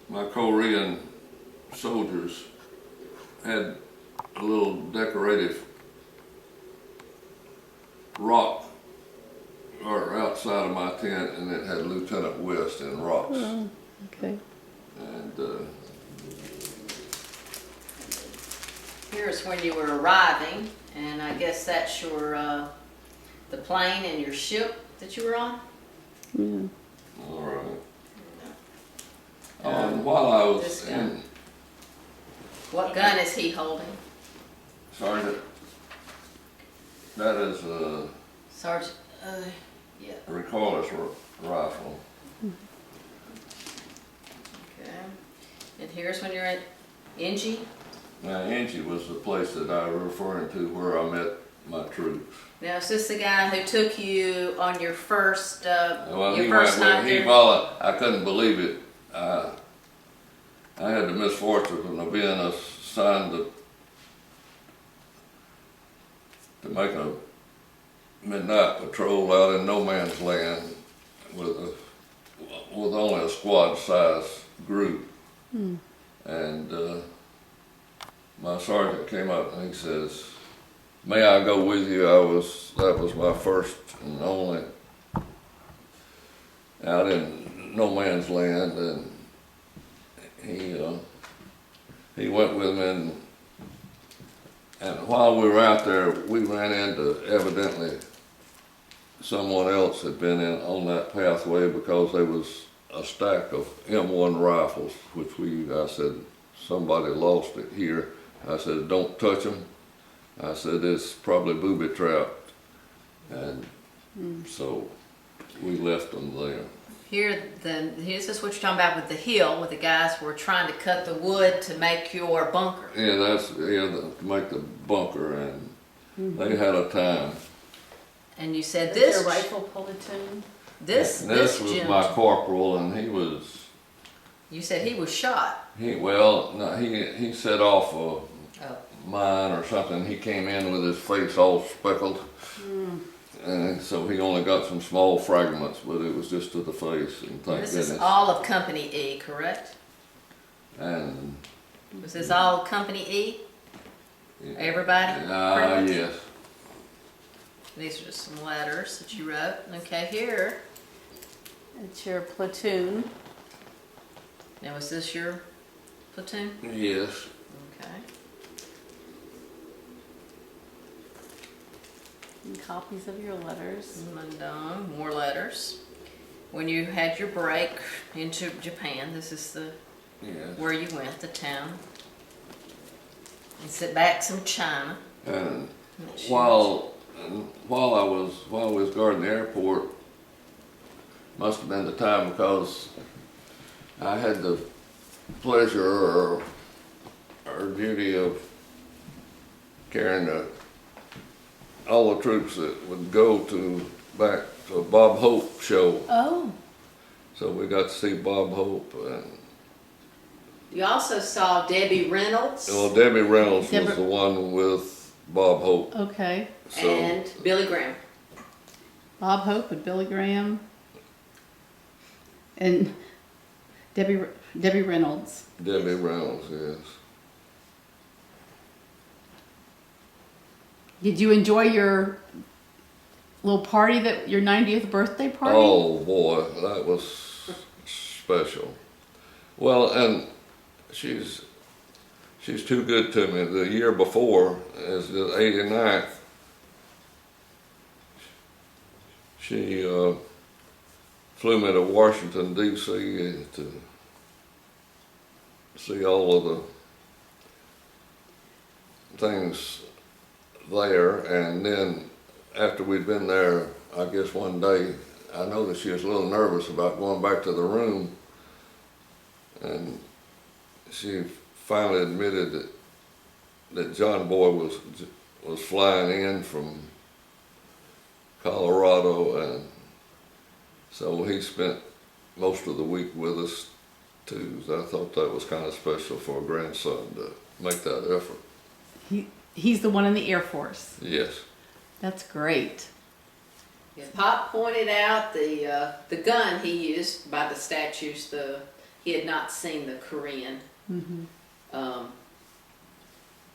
my Korean soldiers had a little decorative rock or outside of my tent, and it had Lieutenant West in rocks. Oh, okay. And Here's when you were arriving, and I guess that's your the plane and your ship that you were on. Yeah. all right. While I was this gun. in, What gun is he holding? Sergeant, that is a Sergeant, yeah, recoilless rifle. okay. And here's when you're at Ingy. Now, Angie was the place that I was referring to where I met my troops. Now, is this the guy who took you on your first, Well, your he first went night with, there? I couldn't believe it. I had the misfortune of being assigned to make a midnight patrol out in no man's land with only a squad size group. And my sergeant came up and he says, "May I go with you?" That was my first and only out in no man's land, and he went with me, and while we were out there, we ran into, evidently, someone else had been on that pathway, because there was a stack of M1 rifles, which I said, somebody lost it here. I said, "Don't touch them." I said, "It's probably booby trapped." And so we left them there. This is what you're talking about with the hill, where the guys were trying to cut the wood to make your bunker. Yeah, to make the bunker, and they had a time. And you said This this your rifle platoon? this This was gentleman, my corporal, and he was, you said he was shot. he set off a Oh. mine or something. He came in with his face all speckled, and so he only got some small fragments, but it was just to the face, and thank This goodness. is all of Company E, correct? And Was this all Company E? Everybody? pretty much? yes. These are just some letters that you wrote. Okay, here. It's your platoon. Now, was this your platoon? Yes. Okay. And copies of your letters. Mundong, more letters. When you had your break into Japan, this is Yes. where you went, the town. And sit back some China. And while we was guarding the airport, must have been the time, because I had the pleasure or duty of carrying all the troops that would go back to a Bob Hope show. Oh. So we got to see Bob Hope, and You also saw Debbie Reynolds well, Debbie Reynolds was the one with Bob Hope. Okay. So and Billy Graham. Bob Hope and Billy Graham. And Debbie Reynolds. Debbie Reynolds, yes. Did you enjoy your little party, your 90th birthday party? Oh boy, that was special. Well, and she's too good to me. The year before, is the 89th, she flew me to Washington, D.C. to see all of the things there, and then after we'd been there, I guess one day, I noticed she was a little nervous about going back to the room, and she finally admitted that John Boy was flying in from Colorado, and so he spent most of the week with us too. So I thought that was kind of special for a grandson to make that effort. He's the one in the Air Force. Yes. That's great. Yeah, Pop pointed out the gun he used by the statues, the he had not seen the Korean. Mm-hmm.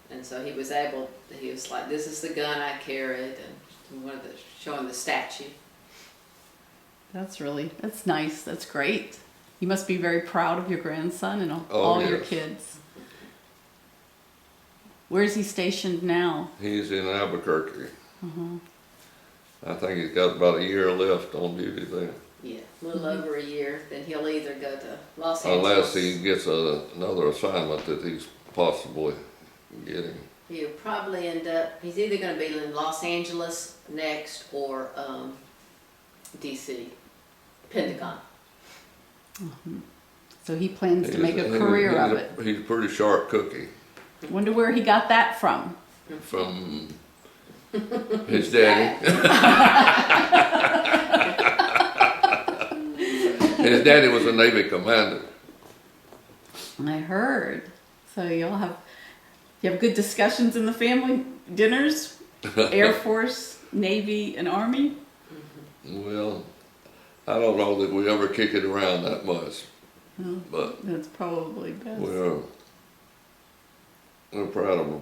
And so he was like, this is the gun I carried, and one of the, showing the statue. That's nice. That's great. You must be very proud of your grandson and Oh, all your yes. kids. Where's he stationed now? He's in Albuquerque. Uh-huh. I think he's got about a year left on duty there. Yeah, a little over a year. Then he'll either go to Los Unless Angeles. he gets another assignment that he's possibly getting. He'll probably end up, he's either going to be in Los Angeles next or DC, Pentagon. Mm-hmm. So he plans to make a career of it. He's a pretty sharp cookie. Wonder where he got that from. From his daddy. His daddy was a Navy commander. I heard. So you have good discussions in the family dinners? Air Force, Navy, and Army? Well, I don't know that we ever kick it around that much, but That's probably best. we're proud of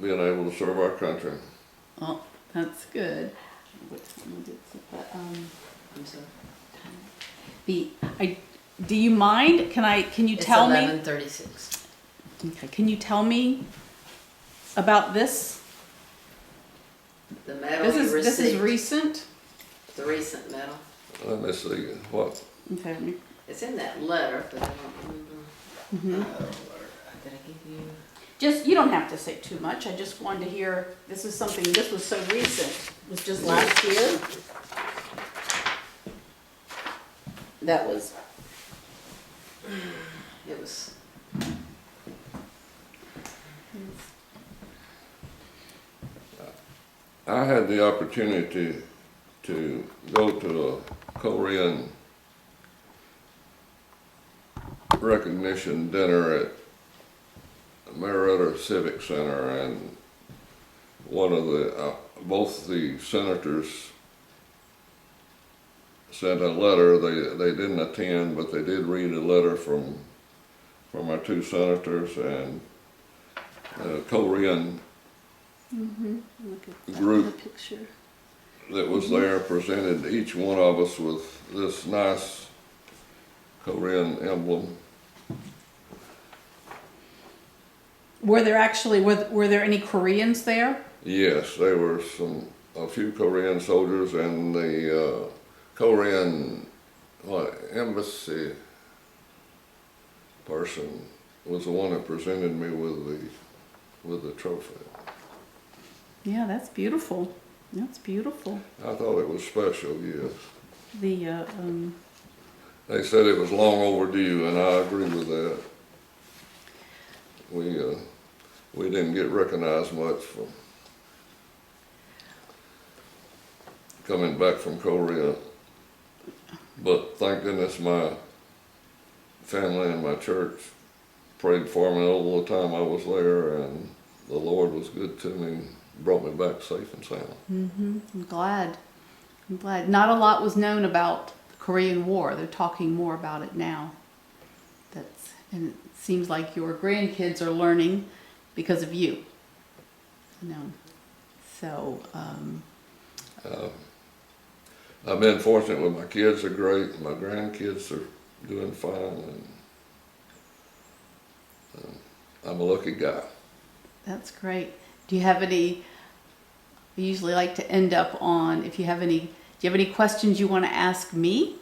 being able to serve our country. Oh, that's good. I'm sorry. Do you mind? Can you It's tell me? 11:36. Okay, can you tell me about this? The medal This you is received. recent. The recent medal. Let me see what. Okay. Let me, It's in that letter, but I don't remember. mhm. Oh, Lord. Did I give you? You don't have to say too much. I just wanted to hear. This was so recent. It was just last year. That was. It was. I had the opportunity to go to a Korean recognition dinner at Marietta Civic Center, and one of both the senators sent a letter. They didn't attend, but they did read a letter from our two senators, and a Korean Look at that group picture. that was there presented each one of us with this nice Korean emblem. Were there any Koreans there? Yes, there were a few Korean soldiers, and the Korean embassy person was the one that presented me with the trophy. Yeah, that's beautiful. That's beautiful. I thought it was special. Yes, The they said it was long overdue, and I agree with that. We didn't get recognized much for coming back from Korea, but thank goodness my family and my church prayed for me all the time I was there, and the Lord was good to me, brought me back safe and sound. I'm glad. Not a lot was known about the Korean War. They're talking more about it now. And it seems like your grandkids are learning because of you. So. I've been fortunate with my kids are great, my grandkids are doing fine, and I'm a lucky guy. That's great. Do you have any? I usually like to end up on do you have any questions you want to ask me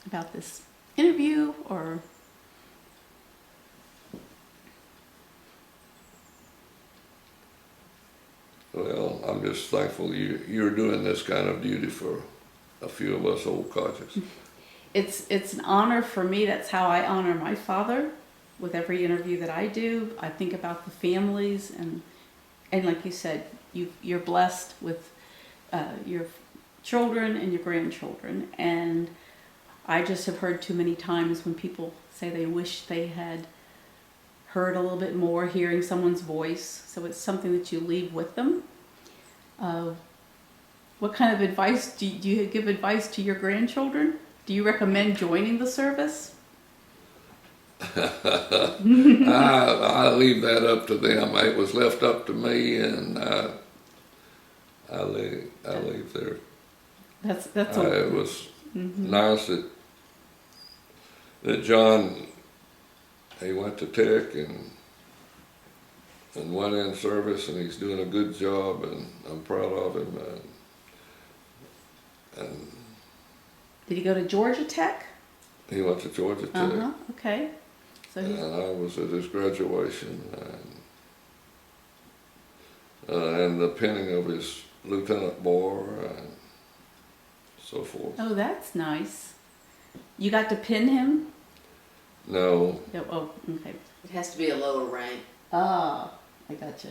about this interview or? Well, I'm just thankful you're doing this kind of duty for a few of us old codgers. It's an honor for me. That's how I honor my father with every interview that I do. I think about the families and like you said, you're blessed with your children and your grandchildren. And I just have heard too many times when people say they wish they had heard a little bit more, hearing someone's voice. So it's something that you leave with them. What kind of advice do you give advice to your grandchildren? Do you recommend joining the service? I leave that up to them. It was left up to me, and I leave there. That's It was nice that John, he went to Tech and went in service, and he's doing a good job, and I'm proud of him. And Did he go to Georgia Tech? he went to Georgia Tech, Okay. So and I was at his graduation, and the pinning of his lieutenant bar, and so forth. oh, that's nice. You got to pin him? No, Oh, okay. It has to be a lower rank. Ah, I got you.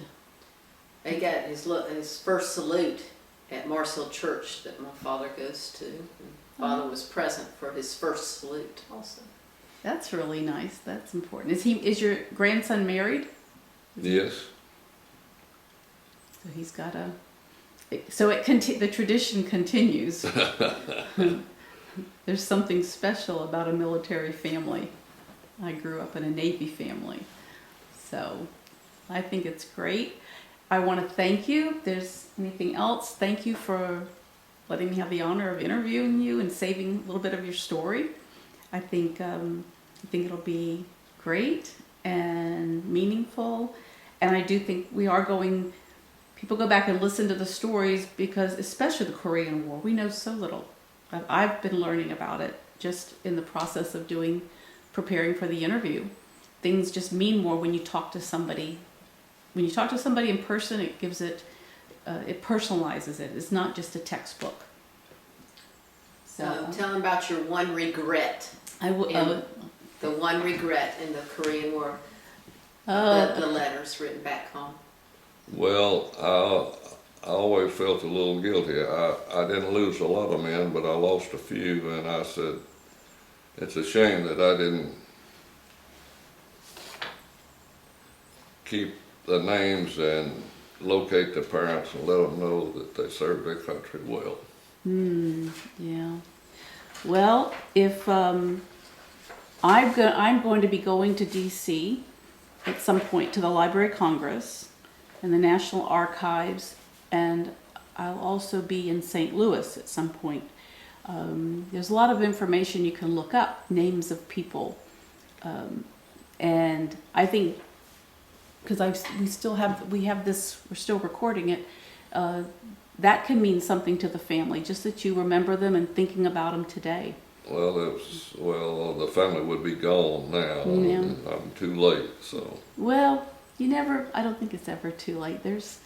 He got his first salute at Mars Hill Church that my father goes to. And Father was present for his first salute also. That's really nice. That's important. Is your grandson married? yes. So he's got the tradition continues. There's something special about a military family. I grew up in a Navy family. So I think it's great. I want to thank you. If there's anything else, thank you for letting me have the honor of interviewing you and saving a little bit of your story. I think it'll be great and meaningful. And I do think people go back and listen to the stories because, especially the Korean War, we know so little. I've been learning about it just in the process of preparing for the interview. Things just mean more when you talk to somebody. When you talk to somebody in person, it personalizes it. It's not just a textbook. So Tell him about your one regret. I will. The one regret in the Korean War. Oh, The letters written back home. Well, I always felt a little guilty. I didn't lose a lot of men, but I lost a few, and I said, it's a shame that I didn't keep the names and locate the parents and let them know that they served their country well. yeah. Well, if I'm going to be going to D.C. at some point to the Library of Congress and the National Archives, and I'll also be in St. Louis at some point. There's a lot of information you can look up, names of people, and I think because we have this, we're still recording it. That can mean something to the family, just that you remember them and thinking about them today. Well, the family would be gone now. Yeah. And I'm too late, so. Well, I don't think it's ever too late. There's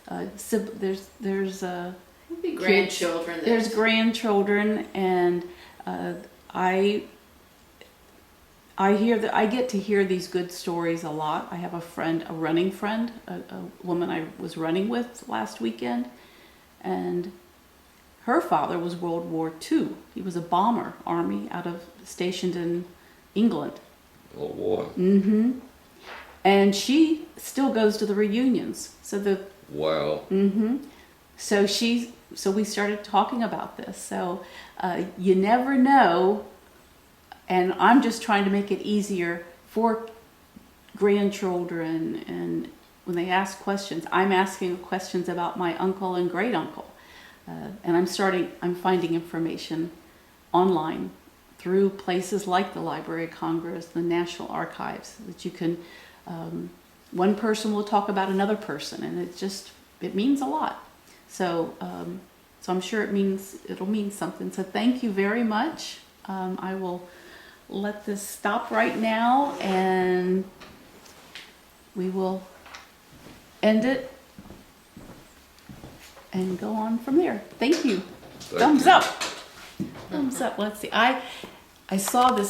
Maybe grandchildren. There's grandchildren, and I get to hear these good stories a lot. I have a running friend, a woman I was running with last weekend, and her father was World War II. He was a bomber, Army, stationed in England. Oh boy. Mm-hmm. And she still goes to the reunions. Wow. Mm-hmm. So we started talking about this. So you never know, and I'm just trying to make it easier for grandchildren, and when they ask questions, I'm asking questions about my uncle and great uncle. And I'm finding information online through places like the Library of Congress, the National Archives, that you can, one person will talk about another person, and it means a lot. So I'm sure it'll mean something. So thank you very much. I will let this stop right now, and we will end it and go on from there. Thank you. Thumbs up. Thumbs up. Let's see. I saw this